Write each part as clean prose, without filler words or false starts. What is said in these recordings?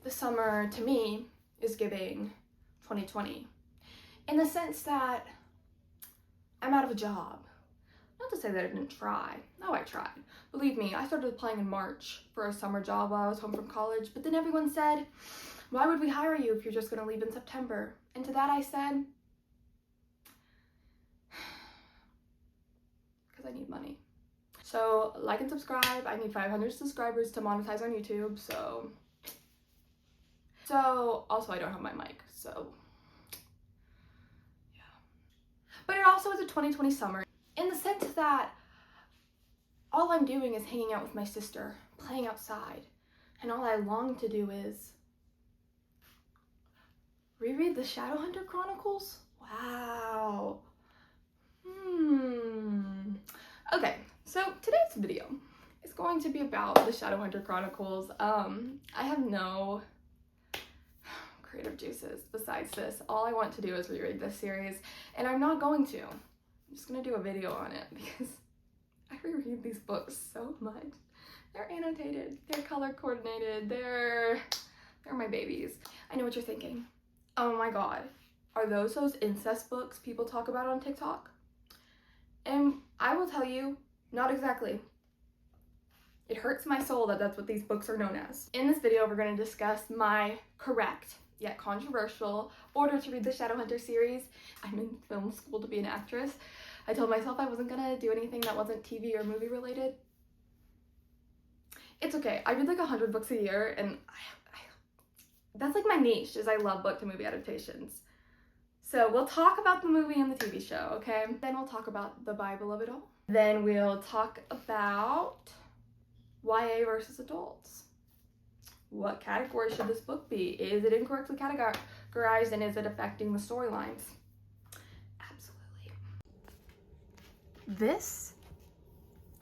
the summer to me is giving 2020 in the sense that I'm out of a job. Not to say that I didn't try. No, I tried. Believe me, I started applying in March for a summer job while I was home from college, but then everyone said, why would we hire you if you're just going to leave in September? And to that I said, because I need money. So like and subscribe. I need 500 subscribers to monetize on YouTube, so also I don't have my mic, so yeah. But it also is a 2020 summer in the sense that all I'm doing is hanging out with my sister, playing outside, and all I long to do is reread the Shadowhunter Chronicles? Wow. Okay, so today's video is going to be about the Shadowhunter Chronicles. I have no creative juices besides this. All I want to do is reread this series, and I'm not going to. I'm just gonna do a video on it because I reread these books so much. They're annotated, they're color coordinated, they're my babies. I know what you're thinking. Oh my god, are those incest books people talk about on TikTok? And I will tell you, not exactly. It hurts my soul that that's what these books are known as. In this video, we're going to discuss my correct, yet controversial, order to read the Shadowhunter series. I'm in film school to be an actress. I told myself I wasn't gonna do anything that wasn't TV or movie related. It's okay, I read like 100 books a year, and that's like my niche, is I love book to movie adaptations. So we'll talk about the movie and the TV show, okay? Then we'll talk about the Bible of it all. Then we'll talk about YA versus adults. What category should this book be? Is it incorrectly categorized, and is it affecting the storylines? Absolutely. This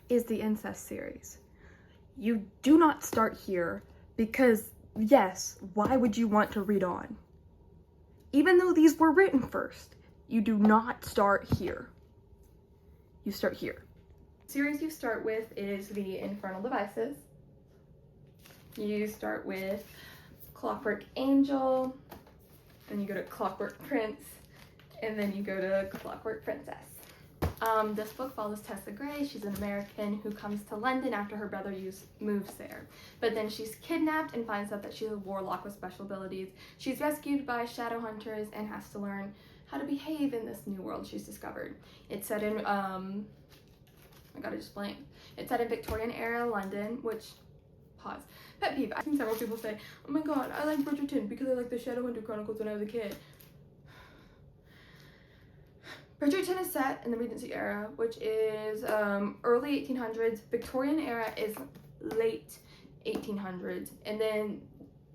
is the incest series. You do not start here because, yes, why would you want to read on? Even though these were written first, you do not start here. You start here. The series you start with is the Infernal Devices. You start with Clockwork Angel, then you go to Clockwork Prince, and then you go to Clockwork Princess. This book follows Tessa Gray. She's an American who comes to London after her brother moves there. But then she's kidnapped and finds out that she's a warlock with special abilities. She's rescued by Shadowhunters and has to learn how to behave in this new world she's discovered. It's set in, I gotta just blank. It's set in Victorian era London, which, pause. Pet peeve. I've seen several people say, oh my god, I like Bridgerton because I like the Shadowhunter Chronicles when I was a kid. Bridgerton is set in the Regency era, which is early 1800s. Victorian era is late 1800s. And then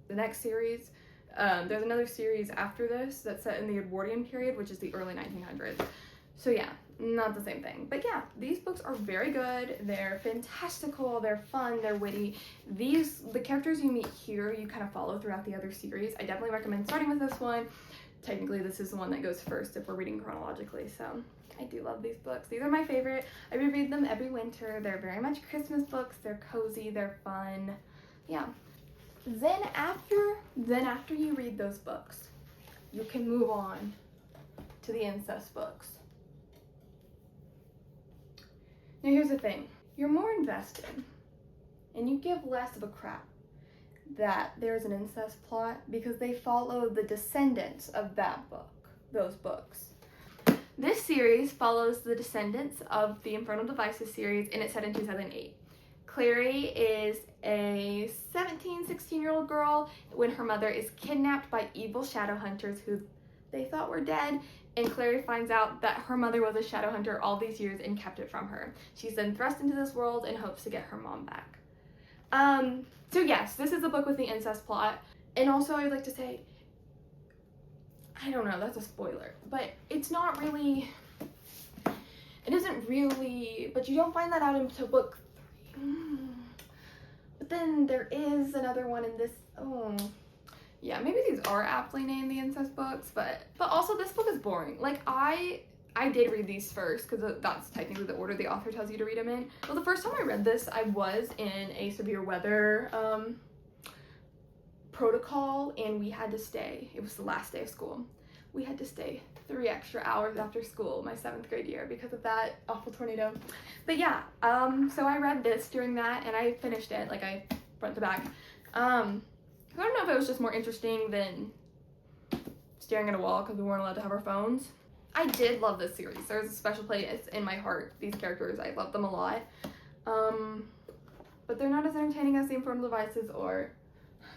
the next series, there's another series after this that's set in the Edwardian period, which is the early 1900s. So yeah, not the same thing. But yeah, these books are very good. They're fantastical, they're fun, they're witty. The characters you meet here, you kind of follow throughout the other series. I definitely recommend starting with this one. Technically, this is the one that goes first if we're reading chronologically, so I do love these books. These are my favorite. I reread them every winter. They're very much Christmas books. They're cozy, they're fun. Yeah. Then after you read those books, you can move on to the incest books. Now here's the thing. You're more invested, and you give less of a crap that there's an incest plot because they follow the descendants of those books. This series follows the descendants of the Infernal Devices series, and it's set in 2008. Clary is a 16-year-old girl when her mother is kidnapped by evil Shadowhunters who they thought were dead, and Clary finds out that her mother was a Shadowhunter all these years and kept it from her. She's then thrust into this world and hopes to get her mom back. So yes, this is a book with the incest plot, and also I would like to say, I don't know, that's a spoiler, but it's not really, it isn't really, but you don't find that out until book 3. But then there is another one in this, yeah, maybe these are aptly named the incest books, but also this book is boring. Like, I did read these first because that's technically the order the author tells you to read them in. Well, the first time I read this, I was in a severe weather protocol, and we had to stay. It was the last day of school. We had to stay 3 extra hours after school my 7th grade year because of that awful tornado. But yeah, so I read this during that, and I finished it, like I front to back. I don't know if it was just more interesting than staring at a wall because we weren't allowed to have our phones. I did love this series. There's a special place in my heart. These characters, I love them a lot. But they're not as entertaining as the Infernal Devices or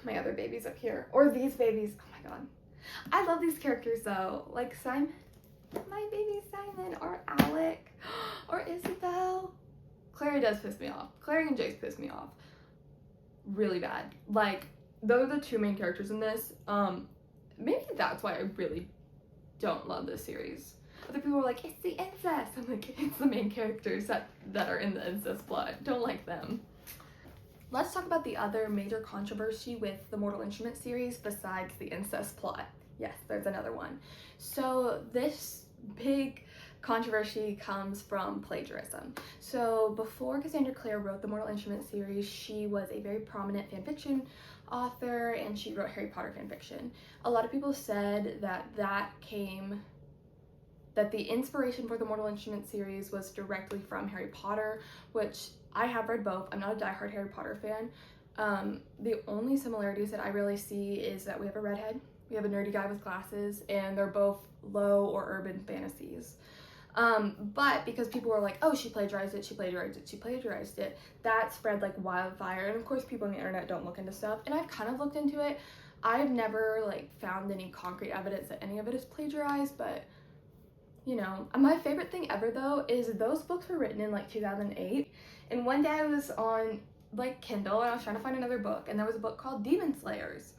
my other babies up here. Or these babies. Oh my god. I love these characters though. Like Simon. My baby Simon. Or Alec. Or Isabel. Clary does piss me off. Clary and Jace piss me off. Really bad. Like, those are the 2 main characters in this. Maybe that's why I really don't love this series. Other people are like, it's the incest. I'm like, it's the main characters that are in the incest plot. Don't like them. Let's talk about the other major controversy with the Mortal Instruments series besides the incest plot. Yes, there's another one. So this big controversy comes from plagiarism. So before Cassandra Clare wrote the Mortal Instruments series, she was a very prominent fanfiction author, and she wrote Harry Potter fanfiction. A lot of people said that the inspiration for the Mortal Instruments series was directly from Harry Potter, which I have read both. I'm not a diehard Harry Potter fan. The only similarities that I really see is that we have a redhead, we have a nerdy guy with glasses, and they're both low or urban fantasies. But because people were like, oh, she plagiarized it, that spread like wildfire. And of course, people on the internet don't look into stuff, and I've kind of looked into it. I've never like found any concrete evidence that any of it is plagiarized, but you know, my favorite thing ever though is those books were written in like 2008, and one day I was on like Kindle and I was trying to find another book, and there was a book called Demon Slayers.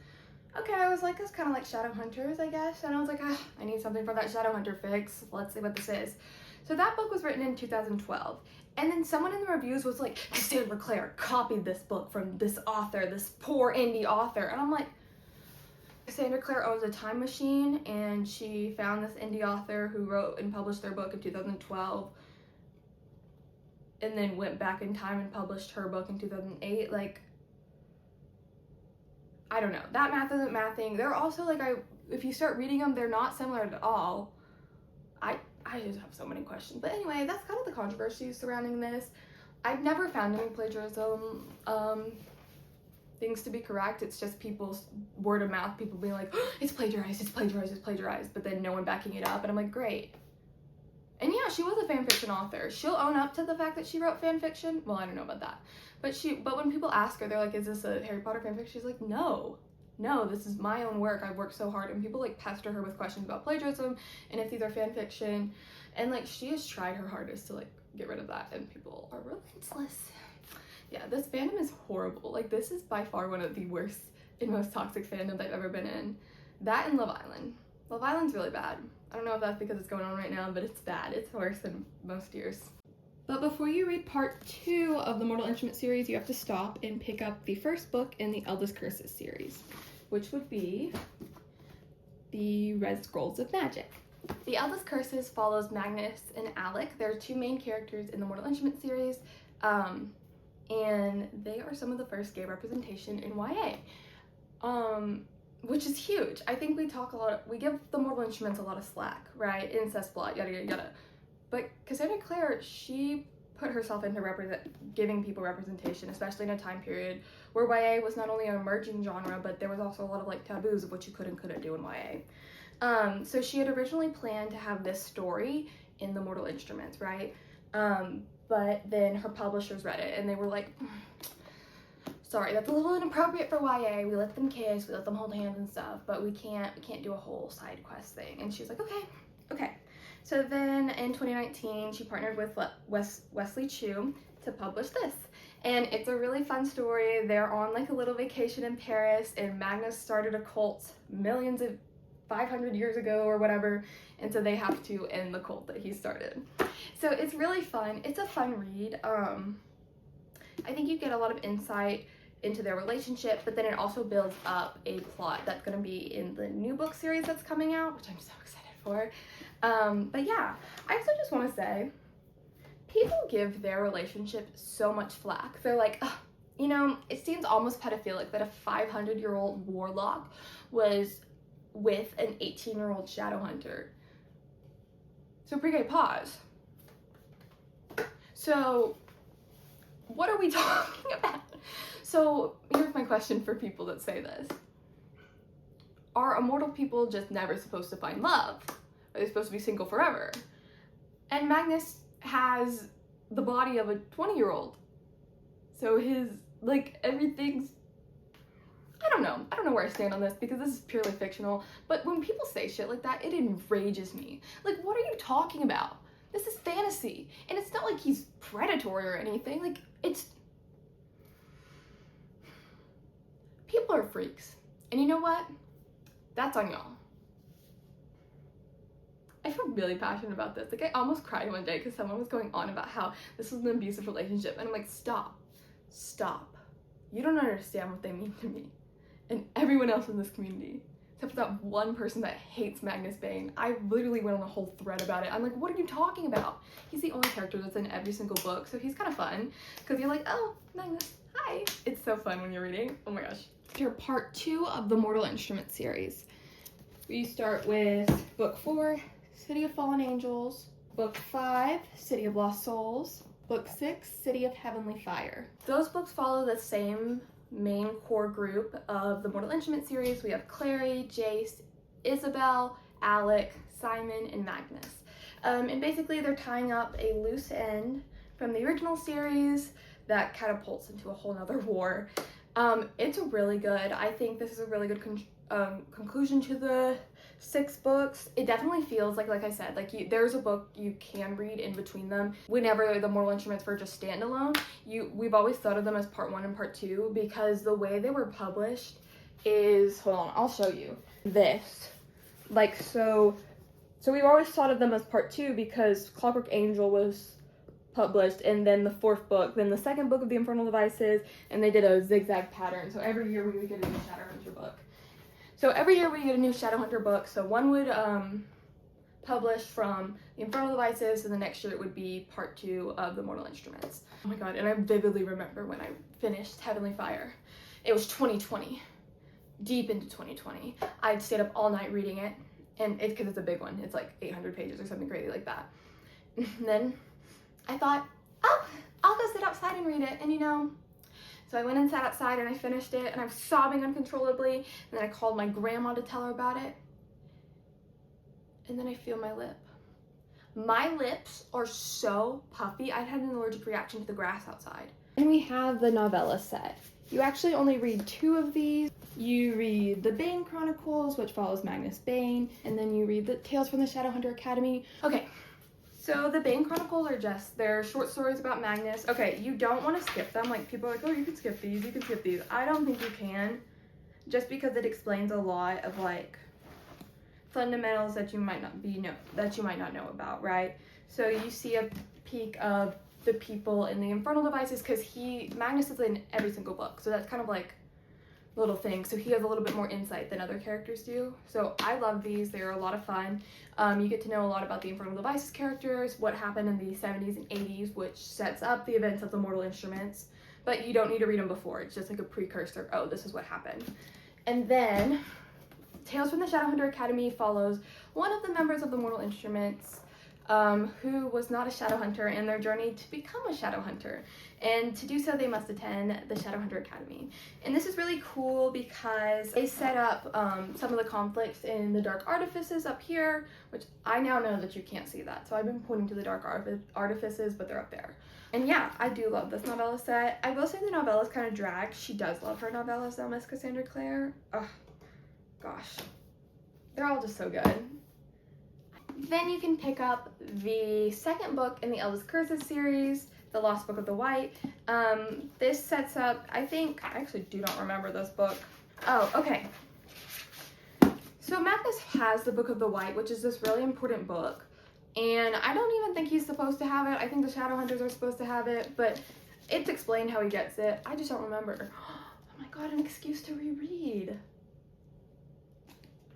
Okay, I was like, it's kind of like Shadowhunters, I guess, and I was like, I need something for that Shadowhunter fix. Let's see what this is. So that book was written in 2012, and then someone in the reviews was like, Cassandra Clare copied this book from this author, this poor indie author, and I'm like, Cassandra Clare owns a time machine, and she found this indie author who wrote and published their book in 2012, and then went back in time and published her book in 2008. Like, I don't know. That math isn't mathing. They're also like, if you start reading them, they're not similar at all. I just have so many questions. But anyway, that's kind of the controversy surrounding this. I've never found any plagiarism things to be correct. It's just people's word of mouth, people being like, oh, it's plagiarized, but then no one backing it up. And I'm like, great. And yeah, she was a fan fiction author. She'll own up to the fact that she wrote fan fiction. Well, I don't know about that. But when people ask her, they're like, is this a Harry Potter fanfic? She's like, no, this is my own work. I've worked so hard. And people like pester her with questions about plagiarism and if these are fan fiction. And like, she has tried her hardest to like get rid of that, and people are relentless. Yeah, this fandom is horrible. Like, this is by far one of the worst and most toxic fandoms I've ever been in. That and Love Island. Love Island's really bad. I don't know if that's because it's going on right now, but it's bad. It's worse than most years. But before you read part 2 of the Mortal Instruments series, you have to stop and pick up the first book in the Eldest Curses series, which would be the Red Scrolls of Magic. The Eldest Curses follows Magnus and Alec. They're 2 main characters in the Mortal Instruments series, and they are some of the first gay representation in YA, which is huge. I think we give the Mortal Instruments a lot of slack, right? Incest plot, yada yada yada. But Cassandra Clare, she put herself into giving people representation, especially in a time period where YA was not only an emerging genre, but there was also a lot of like taboos of what you could and couldn't do in YA. So she had originally planned to have this story in the Mortal Instruments, right? But then her publishers read it and they were like, sorry, that's a little inappropriate for YA. We let them kiss, we let them hold hands and stuff, but we can't do a whole side quest thing. And she was like, okay. So then in 2019, she partnered with Wesley Chu to publish this. And it's a really fun story. They're on like a little vacation in Paris, and Magnus started a cult 500 years ago or whatever, and so they have to end the cult that he started. So it's really fun. It's a fun read. I think you get a lot of insight into their relationship, but then it also builds up a plot that's going to be in the new book series that's coming out, which I'm so excited for. But yeah, I also just want to say, people give their relationship so much flack. They're like, oh, You know, it seems almost pedophilic that a 500-year-old warlock was with an 18-year-old Shadowhunter. So pre-K pause. So what are we talking about? So here's my question for people that say this. Are immortal people just never supposed to find love? Are they supposed to be single forever? And Magnus has the body of a 20-year-old. So his, like, everything's, I don't know where I stand on this because this is purely fictional, but when people say shit like that, it enrages me. Like, what are you talking about? This is fantasy, and it's not like he's predatory or anything. Like, it's, people are freaks, and you know what? That's on y'all. I feel really passionate about this. Like, I almost cried one day because someone was going on about how this was an abusive relationship, and I'm like, stop. You don't understand what they mean to me and everyone else in this community, except for that one person that hates Magnus Bane. I literally went on a whole thread about it. I'm like, what are you talking about? He's the only character that's in every single book, so he's kind of fun because you're like, oh, Magnus, hi. It's so fun when you're reading. Oh my gosh. You're part 2 of the Mortal Instrument series. We start with book 4, City of Fallen Angels, book 5, City of Lost Souls, book 6, City of Heavenly Fire. Those books follow the same main core group of the Mortal Instrument series. We have Clary, Jace, Isabel, Alec, Simon, and Magnus. And basically they're tying up a loose end from the original series that catapults into a whole nother war. It's really good. I think this is a really good conclusion to the 6 books. It definitely feels like I said, like there's a book you can read in between them. Whenever the Mortal Instruments were just standalone, we've always thought of them as part 1 and part 2 because the way they were published is, hold on, I'll show you this. Like, so we've always thought of them as part 2 because Clockwork Angel was published, and then the 4th book, then the 2nd book of the Infernal Devices, and they did a zigzag pattern. So every year we would get a new Shadowhunter book. So every year we get a new Shadowhunter book. So one would publish from the Infernal Devices, and the next year it would be part 2 of the Mortal Instruments. Oh my god, and I vividly remember when I finished Heavenly Fire. It was 2020, deep into 2020. I'd stayed up all night reading it, and it's because it's a big one. It's like 800 pages or something crazy like that. And then I thought, oh, I'll go sit outside and read it, and you know, so I went and sat outside and I finished it, and I was sobbing uncontrollably, and then I called my grandma to tell her about it, and then I feel my lip. My lips are so puffy, I had an allergic reaction to the grass outside. And we have the novella set. You actually only read 2 of these. You read the Bane Chronicles, which follows Magnus Bane, and then you read the Tales from the Shadowhunter Academy. Okay. So the Bane Chronicles are just, they're short stories about Magnus. Okay, you don't want to skip them. Like, people are like, oh, you can skip these, you can skip these. I don't think you can, just because it explains a lot of, like, fundamentals that you might not know about, right? So you see a peek of the people in the Infernal Devices, because Magnus is in every single book, so that's kind of like little thing. So he has a little bit more insight than other characters do. So I love these. They're a lot of fun. You get to know a lot about the Infernal Devices characters, what happened in the 70s and 80s, which sets up the events of the Mortal Instruments, but you don't need to read them before. It's just like a precursor. Oh, this is what happened. And then Tales from the Shadowhunter Academy follows one of the members of the Mortal Instruments who was not a Shadowhunter, and their journey to become a Shadowhunter. And to do so, they must attend the Shadowhunter Academy. And this is really cool because they set up some of the conflicts in the Dark Artifices up here, which I now know that you can't see that. So I've been pointing to the Dark Artifices, but they're up there. And yeah, I do love this novella set. I will say the novella's kind of dragged. She does love her novellas, though, Miss Cassandra Clare. Ugh, gosh. They're all just so good. Then you can pick up the 2nd book in the Eldest Curses series, The Lost Book of the White. This sets up, I actually do not remember this book. Oh, okay. So Magnus has the Book of the White, which is this really important book. And I don't even think he's supposed to have it. I think the Shadowhunters are supposed to have it, but it's explained how he gets it. I just don't remember. Oh my god, an excuse to reread.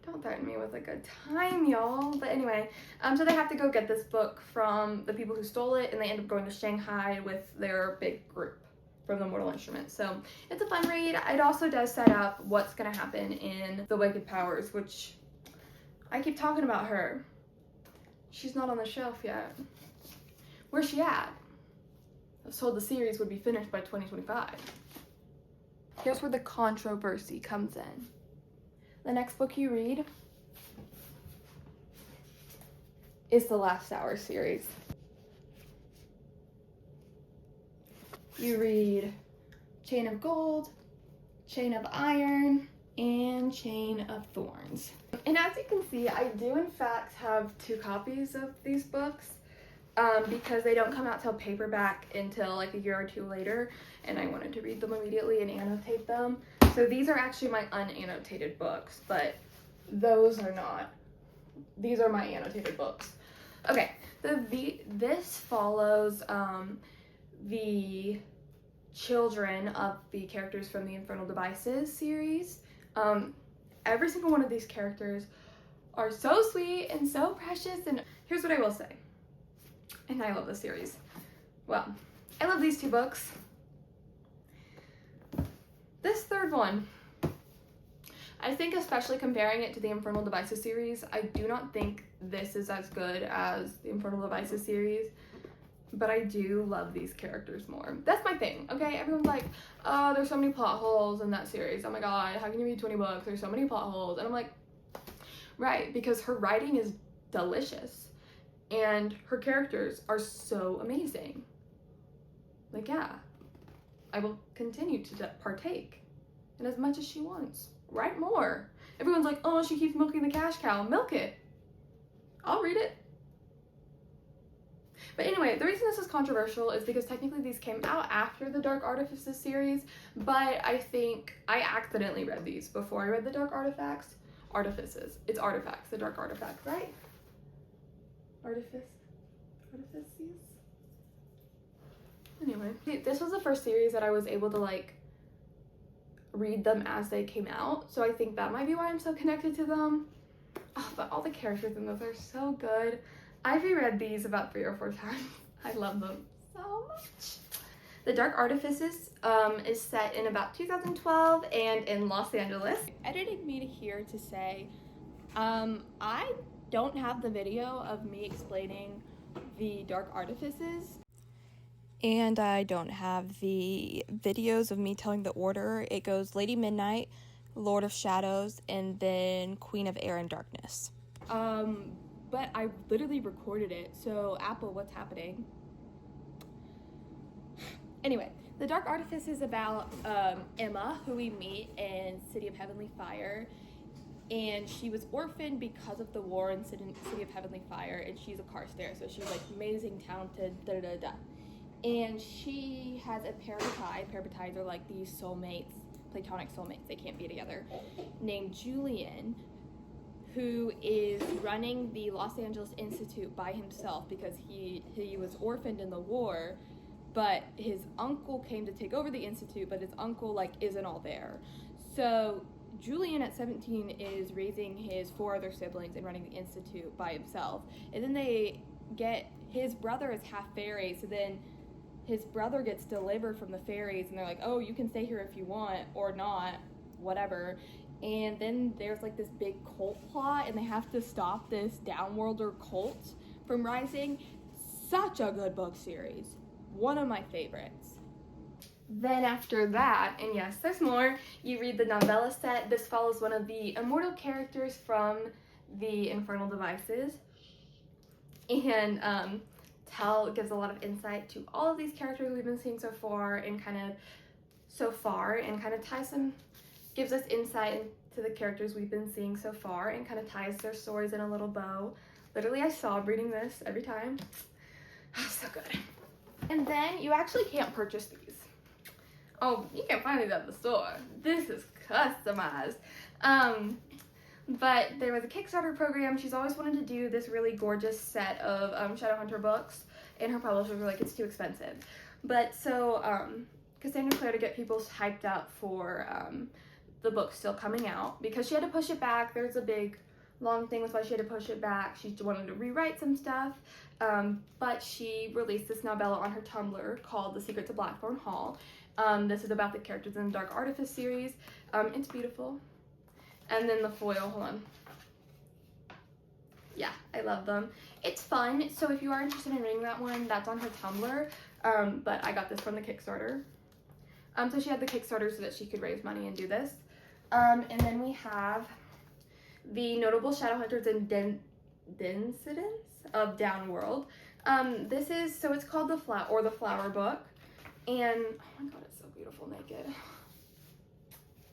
Don't threaten me with a good time, y'all. But anyway, so they have to go get this book from the people who stole it, and they end up going to Shanghai with their big group. from the Mortal Instruments. So it's a fun read. It also does set up what's going to happen in the Wicked Powers, which I keep talking about her. She's not on the shelf yet. Where's she at? I was told the series would be finished by 2025. Here's where the controversy comes in. The next book you read is the Last Hour series. You read Chain of Gold, Chain of Iron, and Chain of Thorns. And as you can see, I do in fact have 2 copies of these books because they don't come out till paperback until like a year or 2 later, and I wanted to read them immediately and annotate them. So these are actually my unannotated books, but those are not. These are my annotated books. Okay, this follows the children of the characters from the Infernal Devices series. Every single one of these characters are so sweet and so precious, and here's what I will say. And I love this series. Well, I love these 2 books. This third one, I think especially comparing it to the Infernal Devices series, I do not think this is as good as the Infernal Devices series, but I do love these characters more. That's my thing, okay? Everyone's like, oh, there's so many plot holes in that series. Oh my god, how can you read 20 books? There's so many plot holes. And I'm like, right, because her writing is delicious. And her characters are so amazing. Like, yeah, I will continue to partake in as much as she wants. Write more. Everyone's like, oh, she keeps milking the cash cow. Milk it. I'll read it. But anyway, the reason this is controversial is because technically these came out after the Dark Artifices series, but I think I accidentally read these before I read the Dark Artifices. It's artifacts, the Dark Artifacts, right? Artifices? Anyway, this was the first series that I was able to like read them as they came out, so I think that might be why I'm so connected to them. Oh, but all the characters in those are so good. I've reread these about 3 or 4 times. I love them so much. The Dark Artifices is set in about 2012 and in Los Angeles. Editing me here to say, I don't have the video of me explaining the Dark Artifices. And I don't have the videos of me telling the order. It goes Lady Midnight, Lord of Shadows, and then Queen of Air and Darkness. But I literally recorded it, so Apple, what's happening? Anyway, the Dark Artifice is about Emma, who we meet in City of Heavenly Fire, and she was orphaned because of the war in City of Heavenly Fire, and she's a Carstairs, so she's like amazing, talented, da-da-da-da. And she has a parapetide. Parapetides are like these soulmates, platonic soulmates, they can't be together, named Julian, who is running the Los Angeles Institute by himself because he was orphaned in the war, but his uncle came to take over the institute, but his uncle like isn't all there. So Julian at 17 is raising his 4 other siblings and running the institute by himself. And then they get, his brother is half fairy, so then his brother gets delivered from the fairies, and they're like, oh, you can stay here if you want, or not, whatever. And then there's like this big cult plot, and they have to stop this downworlder cult from rising. Such a good book series. One of my favorites. Then after that, and yes, there's more, you read the novella set. This follows one of the immortal characters from the Infernal Devices. And gives a lot of insight to all of these characters we've been seeing so far, and kind of ties them, gives us insight into the characters we've been seeing so far, and kind of ties their stories in a little bow. Literally, I sob reading this every time. Oh, so good. And then you actually can't purchase these. Oh, you can find these at the store. This is customized. But there was a Kickstarter program. She's always wanted to do this really gorgeous set of Shadowhunter books, and her publishers were like, it's too expensive. But so Cassandra Clare, to get people hyped up for the book still coming out, because she had to push it back. There's a big long thing with why she had to push it back. She wanted to rewrite some stuff, but she released this novella on her Tumblr called The Secrets of Blackthorn Hall, This is about the characters in the Dark Artifice series. It's beautiful. And then the foil, hold on. Yeah, I love them. It's fun, so if you are interested in reading that one, that's on her Tumblr, but I got this from the Kickstarter. So she had the Kickstarter so that she could raise money and do this. And then we have the notable Shadowhunters and Dissidents of Downworld. This is, so it's called the Flower Book, and oh my god, it's so beautiful naked.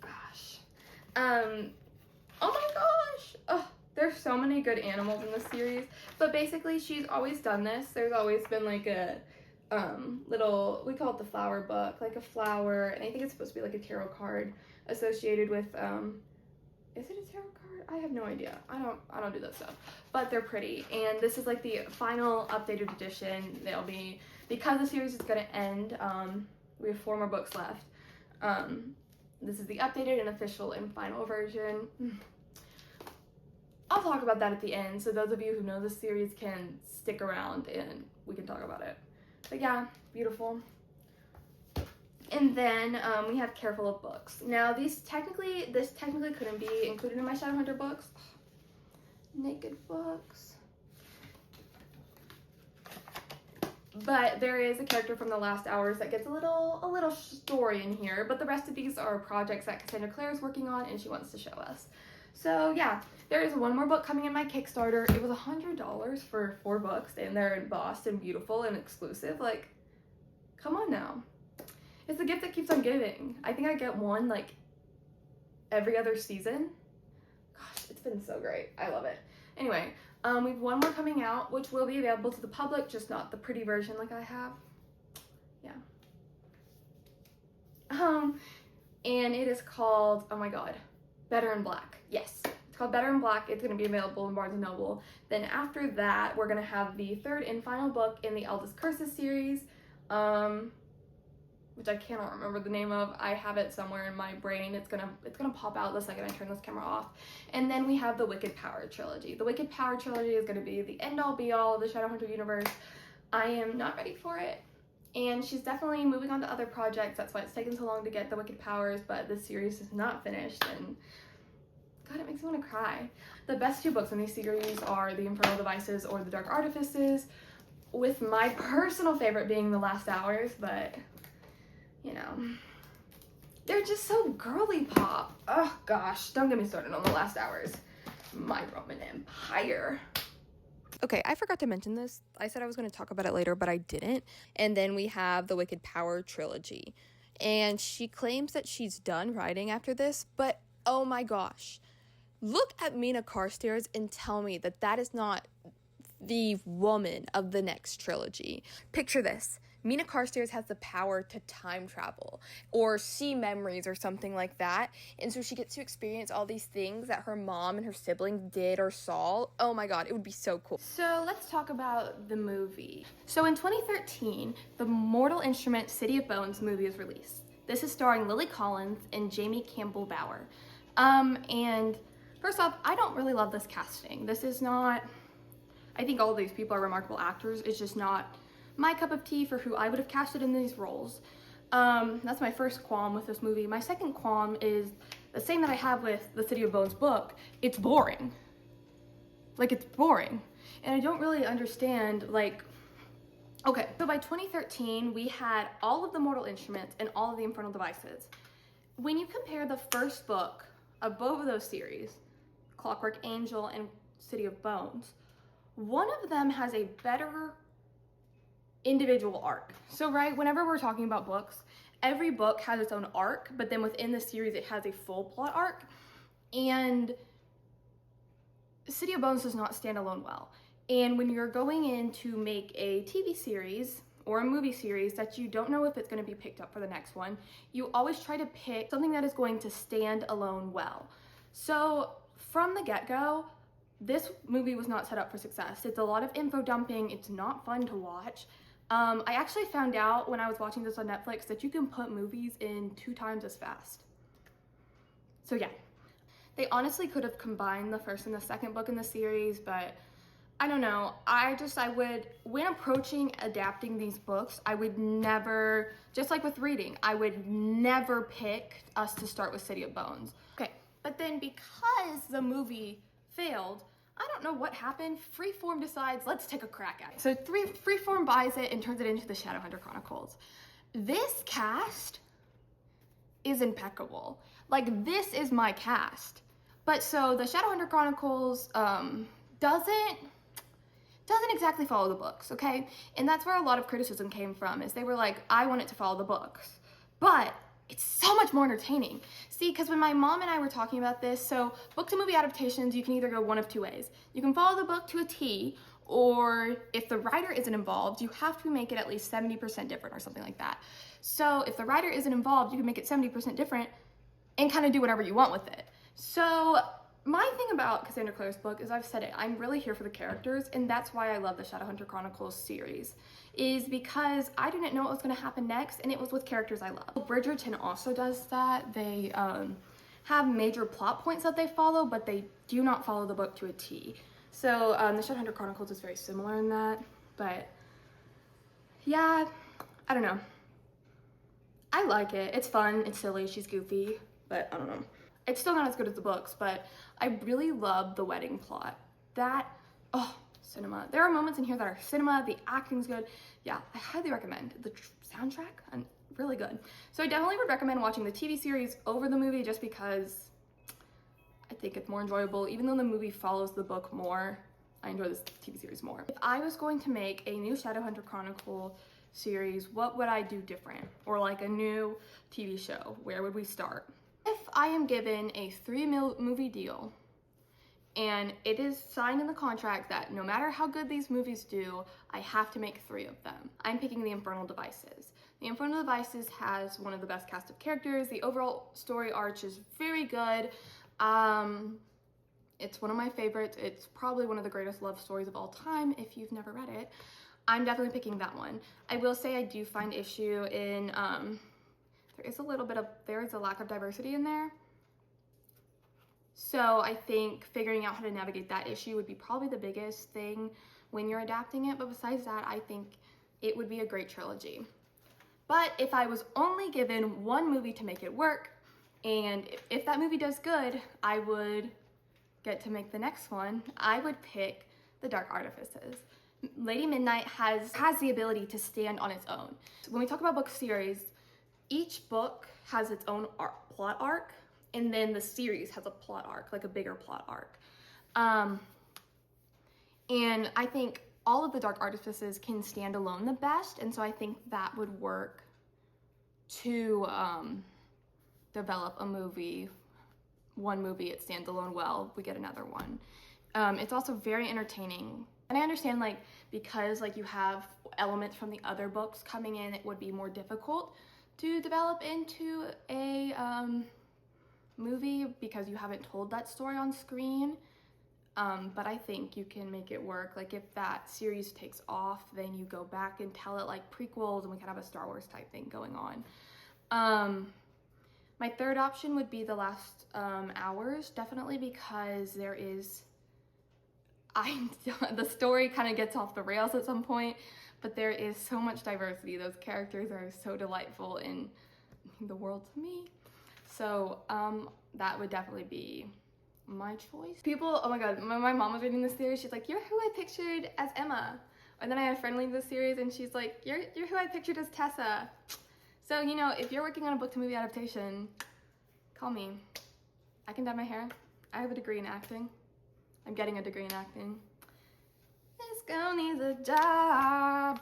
Gosh. Oh my gosh! Oh, there's so many good animals in this series, but basically she's always done this. There's always been like a little, we call it the flower book, like a flower, and I think it's supposed to be like a tarot card associated with, is it a tarot card? I have no idea. I don't do that stuff, but they're pretty. And this is like the final updated edition. They'll be, because the series is going to end, we have 4 more books left. This is the updated and official and final version. I'll talk about that at the end, so those of you who know the series can stick around and we can talk about it. But yeah, beautiful. And then we have Careful of Books. Now this technically couldn't be included in my Shadowhunter books. Naked books. But there is a character from the last hours that gets a little story in here, but the rest of these are projects that Cassandra Clare is working on and she wants to show us. So yeah, there is one more book coming in my Kickstarter. It was $100 for 4 books, and they're embossed and beautiful and exclusive. Like, come on now. It's the gift that keeps on giving. I think I get one like every other season. Gosh, it's been so great. I love it. Anyway, we have one more coming out, which will be available to the public, just not the pretty version like I have. Yeah. And it is called, oh my god, Better in Black. Yes, it's called Better in Black. It's going to be available in Barnes & Noble. Then after that, we're going to have the 3rd and final book in the Eldest Curses series, which I cannot remember the name of. I have it somewhere in my brain. It's gonna pop out the second I turn this camera off. And then we have the Wicked Power trilogy. The Wicked Power trilogy is going to be the end-all be-all of the Shadowhunter universe. I am not ready for it. And she's definitely moving on to other projects. That's why it's taken so long to get the Wicked Powers, but this series is not finished, and god, it makes me want to cry. The best 2 books in these series are The Infernal Devices or The Dark Artifices, with my personal favorite being The Last Hours, but you know, they're just so girly pop. Oh gosh, don't get me started on The Last Hours. My Roman Empire. Okay, I forgot to mention this. I said I was going to talk about it later, but I didn't. And then we have the Wicked Power trilogy. And she claims that she's done writing after this, but oh my gosh. Look at Mina Carstairs and tell me that that is not the woman of the next trilogy. Picture this. Mina Carstairs has the power to time travel or see memories or something like that. And so she gets to experience all these things that her mom and her siblings did or saw. Oh my god, it would be so cool. So let's talk about the movie. So in 2013, the Mortal Instrument City of Bones movie is released. This is starring Lily Collins and Jamie Campbell Bower. And first off, I don't really love this casting. This is not, I think all of these people are remarkable actors. It's just not my cup of tea for who I would have casted in these roles. That's my first qualm with this movie. My second qualm is the same that I have with the City of Bones book. It's boring. Like, it's boring. And I don't really understand, like, okay, so by 2013, we had all of the Mortal Instruments and all of the Infernal Devices. When you compare the first book of both of those series, Clockwork Angel and City of Bones, one of them has a better individual arc. So right, whenever we're talking about books, every book has its own arc, but then within the series it has a full plot arc, and City of Bones does not stand alone well. And when you're going in to make a TV series or a movie series that you don't know if it's going to be picked up for the next one, you always try to pick something that is going to stand alone well. So from the get-go, this movie was not set up for success. It's a lot of info dumping. It's not fun to watch. I actually found out when I was watching this on Netflix that you can put movies in 2 times as fast. So yeah, they honestly could have combined the first and the second book in the series, but I don't know. When approaching adapting these books, I would never, just like with reading, I would never pick us to start with City of Bones. Okay, but then because the movie failed, I don't know what happened. Freeform decides, let's take a crack at it. So Freeform buys it and turns it into the Shadowhunter Chronicles. This cast is impeccable. Like, this is my cast. But so the Shadowhunter Chronicles doesn't exactly follow the books, okay? And that's where a lot of criticism came from, is they were like, I want it to follow the books. But it's so much more entertaining. See, because when my mom and I were talking about this, so book to movie adaptations, you can either go one of two ways. You can follow the book to a T, or if the writer isn't involved, you have to make it at least 70% different or something like that. So if the writer isn't involved, you can make it 70% different and kind of do whatever you want with it. So my thing about Cassandra Clare's book is, I've said it, I'm really here for the characters, and that's why I love the Shadowhunter Chronicles series, is because I didn't know what was going to happen next, and it was with characters I love. Bridgerton also does that. They have major plot points that they follow, but they do not follow the book to a T. So the Shadowhunter Chronicles is very similar in that, but yeah, I don't know. I like it. It's fun, it's silly, she's goofy, but I don't know. It's still not as good as the books, but I really love the wedding plot. Cinema. There are moments in here that are cinema, the acting's good. Yeah, I highly recommend. The soundtrack, really good. So I definitely would recommend watching the TV series over the movie, just because I think it's more enjoyable. Even though the movie follows the book more, I enjoy this TV series more. If I was going to make a new Shadowhunter Chronicle series, what would I do different? Or like a new TV show, where would we start? If I am given a 3-movie deal, and it is signed in the contract that no matter how good these movies do, I have to make 3 of them, I'm picking The Infernal Devices. The Infernal Devices has one of the best cast of characters. The overall story arc is very good. It's one of my favorites. It's probably one of the greatest love stories of all time. If you've never read it, I'm definitely picking that one. I will say I do find issue in, there is a lack of diversity in there. So I think figuring out how to navigate that issue would be probably the biggest thing when you're adapting it. But besides that, I think it would be a great trilogy. But if I was only given one movie to make it work, and if that movie does good, I would get to make the next one, I would pick The Dark Artifices. Lady Midnight has the ability to stand on its own. When we talk about book series, each book has its own plot arc, and then the series has a plot arc, like a bigger plot arc. And I think all of the Dark Artifices can stand alone the best, and so I think that would work to develop a movie. One movie, it stands alone well, we get another one. It's also very entertaining. And I understand, like, because like you have elements from the other books coming in, it would be more difficult to develop into a movie because you haven't told that story on screen. But I think you can make it work. Like, if that series takes off, then you go back and tell it like prequels, and we can have a Star Wars type thing going on. My third option would be The Last Hours, definitely, because there is, the story kind of gets off the rails at some point, but there is so much diversity. Those characters are so delightful in the world to me. So that would definitely be my choice. People, oh my god, when my mom was reading this series, she's like, you're who I pictured as Emma. And then I had a friend leave this series, and she's like, you're who I pictured as Tessa. So, you know, if you're working on a book to movie adaptation, call me. I can dye my hair. I have a degree in acting. I'm getting a degree in acting. This girl needs a job.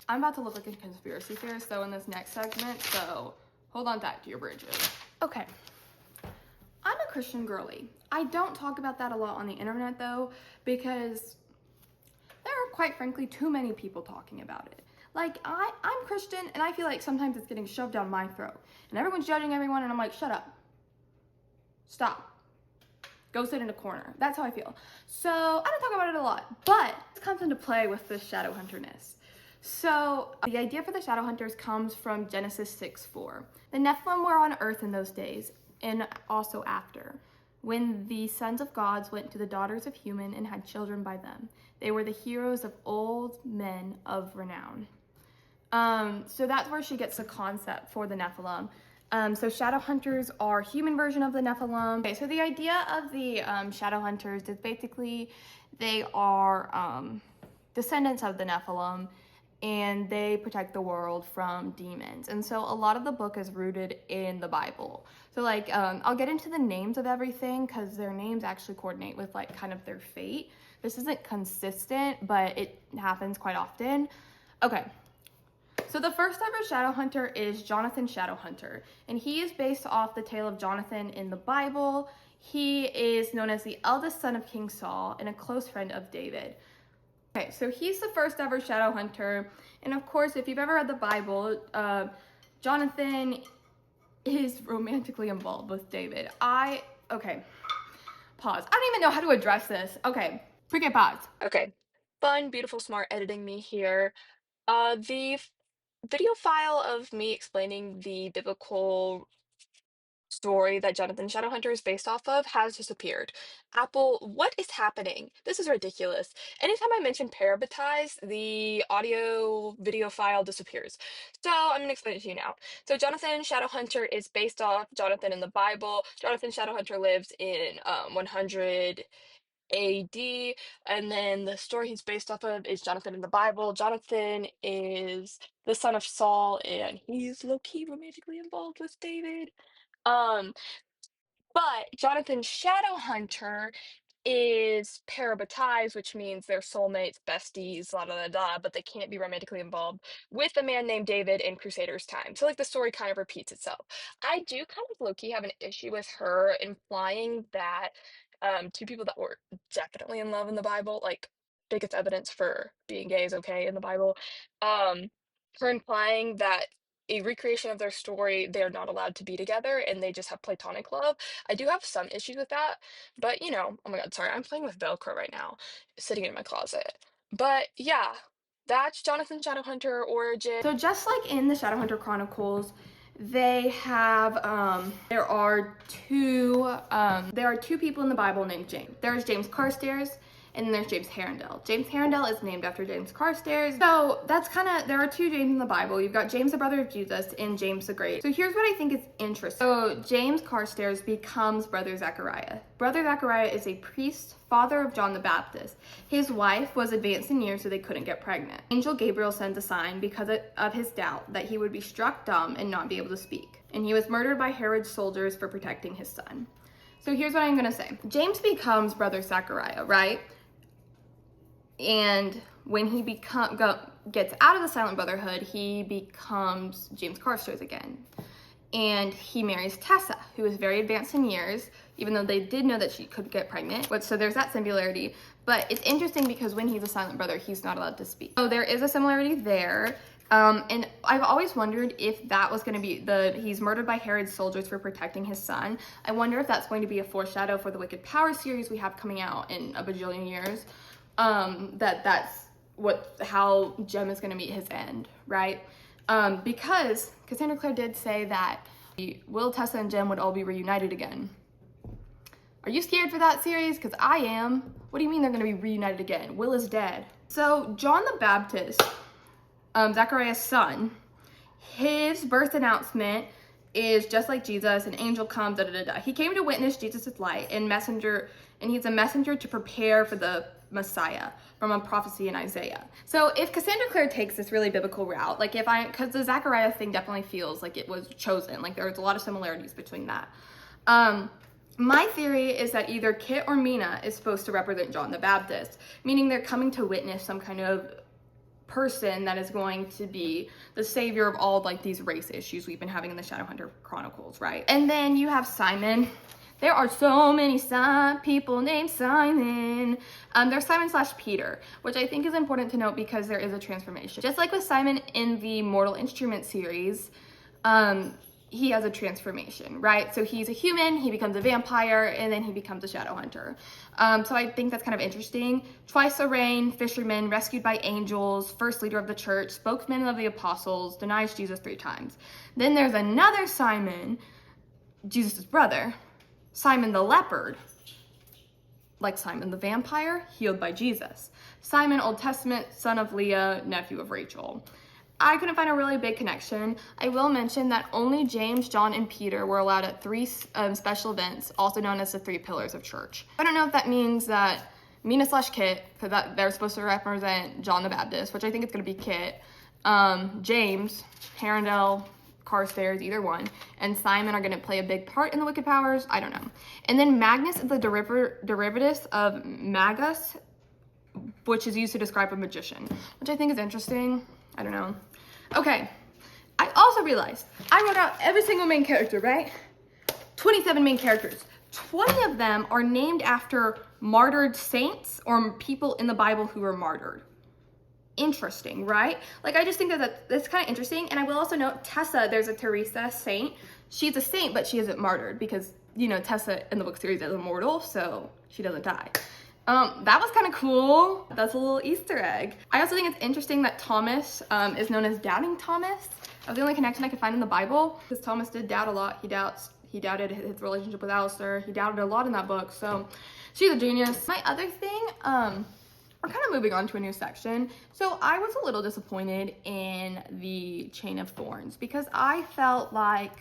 I'm about to look like a conspiracy theorist though in this next segment, so hold on tight to your bridges. Okay. I'm a Christian girly. I don't talk about that a lot on the internet though, because there are quite frankly too many people talking about it. Like, I'm Christian, and I feel like sometimes it's getting shoved down my throat. And everyone's judging everyone, and I'm like, shut up. Stop. Go sit in a corner. That's how I feel. So, I don't talk about it a lot, but it comes into play with the Shadowhunter-ness. So, the idea for the Shadowhunters comes from Genesis 6:4. The Nephilim were on Earth in those days, and also after. when the sons of gods went to the daughters of human and had children by them. They were the heroes of old men of renown. So that's where she gets the concept for the Nephilim. So Shadowhunters are human version of the Nephilim. Okay, so the idea of the Shadowhunters is basically they are descendants of the Nephilim, and they protect the world from demons. And so a lot of the book is rooted in the Bible. So like, I'll get into the names of everything because their names actually coordinate with like kind of their fate. This isn't consistent, but it happens quite often. Okay. So the first ever Shadowhunter is Jonathan Shadowhunter, and he is based off the tale of Jonathan in the Bible. He is known as the eldest son of King Saul and a close friend of David. Okay, so he's the first ever Shadowhunter, and of course, if you've ever read the Bible, Jonathan is romantically involved with David. Okay, pause. I don't even know how to address this. Okay, forget pause. Okay. Fun, beautiful, smart editing me here. The video file of me explaining the biblical story that Jonathan Shadowhunter is based off of has disappeared. Apple, what is happening? This is ridiculous. Anytime I mention parabatize, the audio video file disappears. So I'm going to explain it to you now. So Jonathan Shadowhunter is based off Jonathan in the Bible. Jonathan Shadowhunter lives in 100 AD, and then the story he's based off of is Jonathan in the Bible. Jonathan is the son of Saul, and he's low-key romantically involved with David. Um, but Jonathan Shadowhunter is parabatized, which means they're soulmates, besties, la da da da, but they can't be romantically involved with a man named David in Crusaders' time. So like the story kind of repeats itself. I do kind of low-key have an issue with her implying that two people that were definitely in love in the Bible, like biggest evidence for being gay is okay in the Bible, um, her implying that a recreation of their story, they're not allowed to be together and they just have platonic love. I do have some issues with that, but you know, oh my god, sorry, I'm playing with Velcro right now, sitting in my closet. But yeah, that's Jonathan Shadowhunter origin. So just like in the Shadowhunter Chronicles, they have there are two people in the Bible named James. There's James Carstairs, and then there's James Harrendale. James Harrendale is named after James Carstairs. So that's there are two James in the Bible. You've got James, the brother of Jesus, and James the Great. So here's what I think is interesting. So James Carstairs becomes Brother Zechariah. Brother Zechariah is a priest, father of John the Baptist. His wife was advanced in years, so they couldn't get pregnant. Angel Gabriel sends a sign because of his doubt that he would be struck dumb and not be able to speak. And he was murdered by Herod's soldiers for protecting his son. So here's what I'm gonna say. James becomes Brother Zechariah, right? And when he gets out of the Silent Brotherhood, he becomes James Carstairs again. And he marries Tessa, who is very advanced in years, even though they did know that she could get pregnant. So there's that similarity. But it's interesting because when he's a silent brother, he's not allowed to speak. So there is a similarity there. And I've always wondered if that was going to be he's murdered by Herod's soldiers for protecting his son. I wonder if that's going to be a foreshadow for the Wicked Power series we have coming out in a bajillion years. That's how Jem is going to meet his end, right? Because Cassandra Clare did say that Will, Tessa, and Jem would all be reunited again. Are you scared for that series? Because I am. What do you mean they're going to be reunited again? Will is dead. So John the Baptist, Zechariah's son, his birth announcement is just like Jesus. An angel comes, da da da da. He came to witness Jesus' light and he's a messenger to prepare for the Messiah from a prophecy in Isaiah. So if Cassandra Clare takes this really biblical route, like because the Zechariah thing definitely feels like it was chosen, like there's a lot of similarities between that. My theory is that either Kit or Mina is supposed to represent John the Baptist, meaning they're coming to witness some kind of person that is going to be the savior of all like these race issues we've been having in the Shadowhunter Chronicles, right? And then you have Simon. There are so many people named Simon. There's Simon/Peter, which I think is important to note because there is a transformation. Just like with Simon in the Mortal Instrument series, he has a transformation, right? So he's a human, he becomes a vampire, and then he becomes a Shadowhunter. So I think that's kind of interesting. Twice arraigned, fisherman, rescued by angels, first leader of the church, spokesman of the apostles, denies Jesus 3 times. Then there's another Simon, Jesus' brother, Simon the leopard, like Simon the vampire, healed by Jesus. Simon, Old Testament, son of Leah, nephew of Rachel. I couldn't find a really big connection. I will mention that only James, John, and Peter were allowed at 3 special events, also known as the 3 pillars of church. I don't know if that means that Mina/Kit, because they're supposed to represent John the Baptist, which I think it's going to be Kit, James, Harrendale, Carstairs, either one, and Simon are going to play a big part in the Wicked Powers. I don't know. And then Magnus is the derivative of Magus, which is used to describe a magician, which I think is interesting. I don't know. Okay, I also realized I wrote out every single main character, right? 27 main characters. 20 of them are named after martyred saints or people in the Bible who were martyred. Interesting, right? Like, I just think that's kind of interesting. And I will also note Tessa, there's a Teresa saint. She's a saint, but she isn't martyred because, you know, Tessa in the book series is immortal, so she doesn't die. That was kind of cool. That's a little Easter egg. I also think it's interesting that Thomas is known as Doubting Thomas. That was the only connection I could find in the Bible, because Thomas did doubt a lot. He doubted his relationship with Alistair. He doubted a lot in that book, so she's a genius. My other thing, we're kind of moving on to a new section. So I was a little disappointed in the Chain of Thorns because I felt like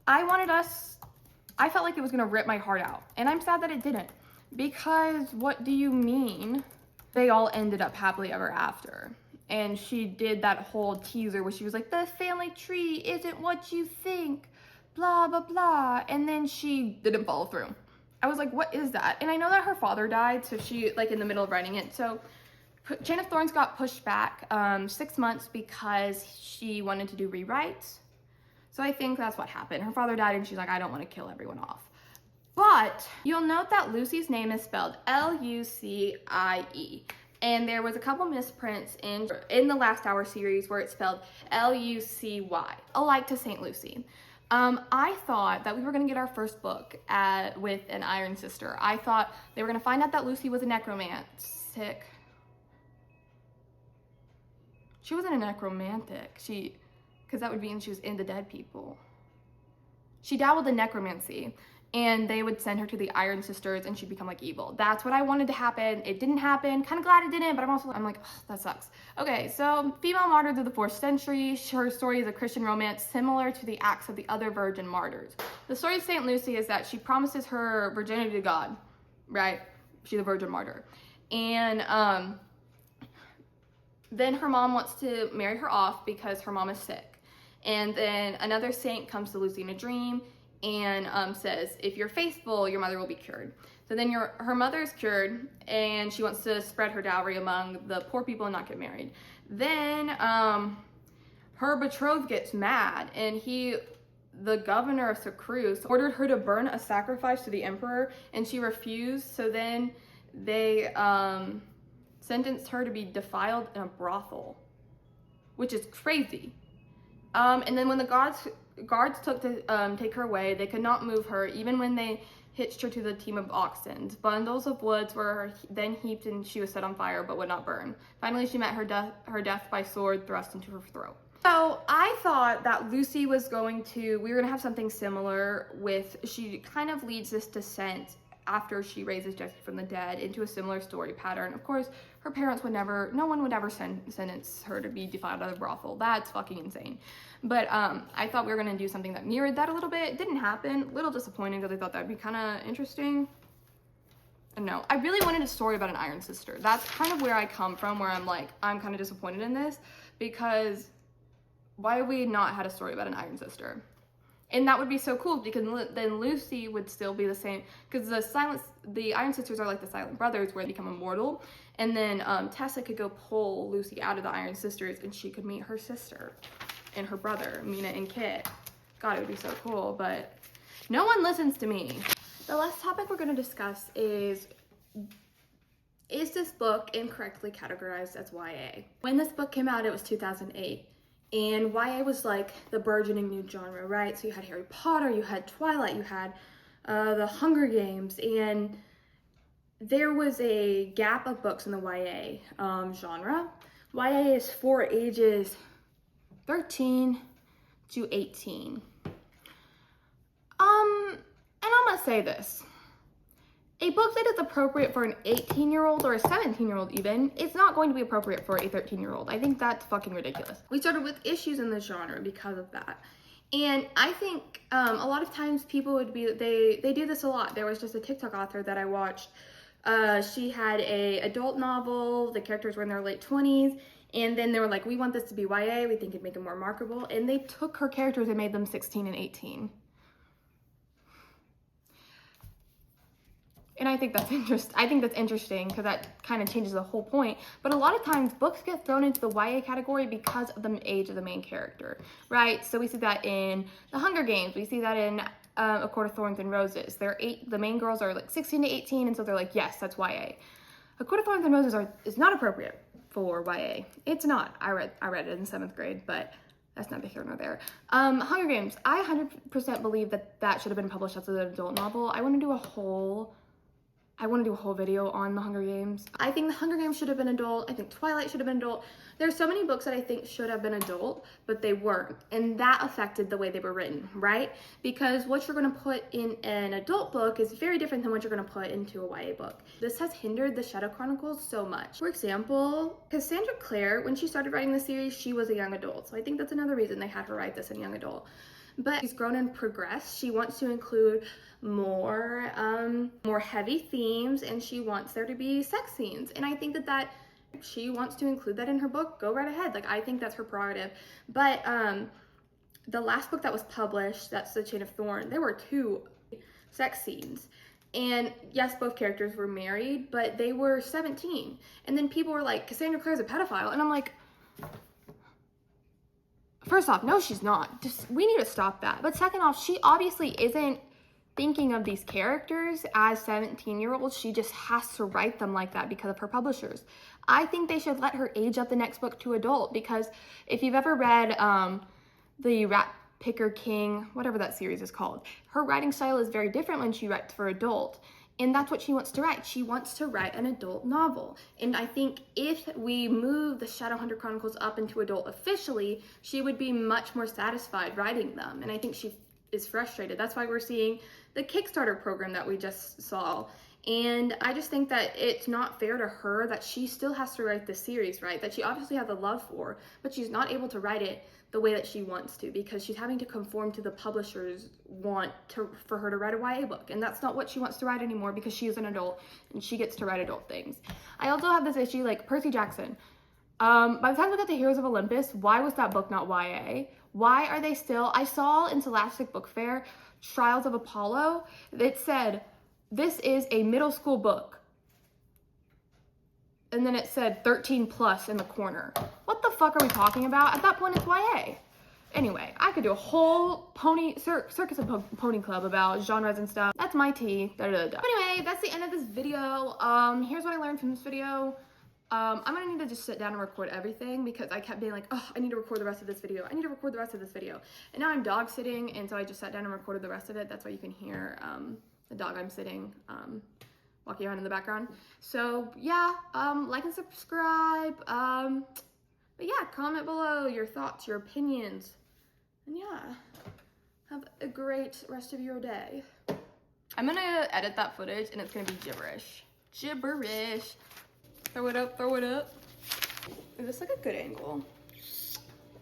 it was gonna rip my heart out. And I'm sad that it didn't. Because what do you mean they all ended up happily ever after? And she did that whole teaser where she was like, the family tree isn't what you think, blah, blah, blah. And then she didn't follow through. I was like, what is that? And I know that her father died, so she, like, in the middle of writing it. So Chain of Thorns got pushed back 6 months because she wanted to do rewrites. So I think that's what happened. Her father died and she's like, I don't want to kill everyone off. But you'll note that Lucy's name is spelled Lucie. And there was a couple misprints in the Last Hour series where it's spelled Lucy, alike to St. Lucy. I thought that we were going to get our first book with an Iron Sister. I thought they were going to find out that Lucy was a necromantic. She wasn't a necromantic. Because that would mean she was into dead people. She dabbled in necromancy. And they would send her to the Iron Sisters and she'd become like evil. That's what I wanted to happen. It didn't happen. Kind of glad it didn't, but I'm like, oh, that sucks. Okay, so female martyrs of the 4th century. Her story is a Christian romance similar to the acts of the other virgin martyrs. The story of St. Lucy is that she promises her virginity to God, right? She's a virgin martyr. And then her mom wants to marry her off because her mom is sick. And then another saint comes to Lucy in a dream and says, if you're faithful, your mother will be cured. So then her mother is cured, and she wants to spread her dowry among the poor people and not get married. Then her betrothed gets mad, and the governor of Sacruse ordered her to burn a sacrifice to the emperor, and she refused. So then they sentenced her to be defiled in a brothel, which is crazy. And then when the guards took to take her away, they could not move her, even when they hitched her to the team of oxen. Bundles of woods were then heaped and she was set on fire but would not burn. Finally, she met her death by sword thrust into her throat. So I thought that Lucy we were going to have something similar she kind of leads this descent after she raises Jesse from the dead into a similar story pattern. Of course, her parents no one would ever sentence her to be defiled at a brothel. That's fucking insane. But I thought we were going to do something that mirrored that a little bit. It didn't happen. A little disappointing because I thought that'd be kind of interesting. I don't know. I really wanted a story about an Iron Sister. That's kind of where I come from, where I'm like, I'm kind of disappointed in this because why have we not had a story about an Iron Sister? And that would be so cool because then Lucy would still be the same, because the Iron Sisters are like the Silent Brothers where they become immortal. And then Tessa could go pull Lucy out of the Iron Sisters and she could meet her sister and her brother, Mina and Kit. God, it would be so cool, but no one listens to me. The last topic we're going to discuss is this book incorrectly categorized as YA? When this book came out, it was 2008. And YA was like the burgeoning new genre, right? So you had Harry Potter, you had Twilight, you had the Hunger Games, and there was a gap of books in the YA genre. YA is for ages 13 to 18. And I'm gonna say this. A book that is appropriate for an 18-year-old or a 17-year-old even, it's not going to be appropriate for a 13-year-old. I think that's fucking ridiculous. We started with issues in the genre because of that. And I think a lot of times people would be, they do this a lot. There was just a TikTok author that I watched. She had a adult novel. The characters were in their late 20s. And then they were like, we want this to be YA. We think it'd make it more marketable. And they took her characters and made them 16 and 18. And I think that's interesting because that kind of changes the whole point. But a lot of times books get thrown into the YA category because of the age of the main character, right? So we see that in The Hunger Games. We see that in A Court of Thorns and Roses. The main girls are like 16 to 18, and so they're like, yes, that's YA. A Court of Thorns and Roses is not appropriate for YA. It's not. I read it in 7th grade, but that's not here nor there. Hunger Games. I 100% believe that should have been published as an adult novel. I want to do a whole video on The Hunger Games. I think The Hunger Games should have been adult. I think Twilight should have been adult. There's so many books that I think should have been adult, but they weren't. And that affected the way they were written, right? Because what you're gonna put in an adult book is very different than what you're gonna put into a YA book. This has hindered the Shadow Chronicles so much. For example, Cassandra Clare, when she started writing the series, she was a young adult. So I think that's another reason they had her write this in young adult. But she's grown and progressed. She wants to include more heavy themes, and she wants there to be sex scenes. And I think that she wants to include that in her book. Go right ahead. Like, I think that's her prerogative. But the last book that was published, that's The Chain of Thorn, there were 2 sex scenes. And yes, both characters were married, but they were 17. And then people were like, Cassandra Clare's a pedophile. And I'm like, first off, no, she's not. We need to stop that. But second off, she obviously isn't thinking of these characters as 17-year-olds. She just has to write them like that because of her publishers. I think they should let her age up the next book to adult, because if you've ever read the Rat Picker King, whatever that series is called, her writing style is very different when she writes for adult. And that's what she wants to write. She wants to write an adult novel. And I think if we move the Shadowhunter Chronicles up into adult officially, she would be much more satisfied writing them. And I think she is frustrated. That's why we're seeing the Kickstarter program that we just saw. And I just think that it's not fair to her that she still has to write this series, right? That she obviously has a love for, but she's not able to write it the way that she wants to, because she's having to conform to the publisher's for her to write a YA book. And that's not what she wants to write anymore, because she is an adult and she gets to write adult things. I also have this issue, like Percy Jackson. By the time we got to Heroes of Olympus, why was that book not YA? Why are they still, I saw in Scholastic Book Fair, Trials of Apollo, that said, this is a middle school book. And then it said 13 plus in the corner. What the fuck are we talking about? At that point, it's YA. Anyway, I could do a whole Circus of Pony Club about genres and stuff. That's my tea. Anyway, that's the end of this video. Here's what I learned from this video. I'm gonna need to just sit down and record everything, because I kept being like, oh, I need to record the rest of this video. I need to record the rest of this video. And now I'm dog sitting, and so I just sat down and recorded the rest of it. That's why you can hear the dog I'm sitting walking around in the background. So yeah, like and subscribe. But yeah, comment below your thoughts, your opinions. And yeah, have a great rest of your day. I'm gonna edit that footage and it's gonna be gibberish. Gibberish. Throw it up, throw it up. Is this like a good angle?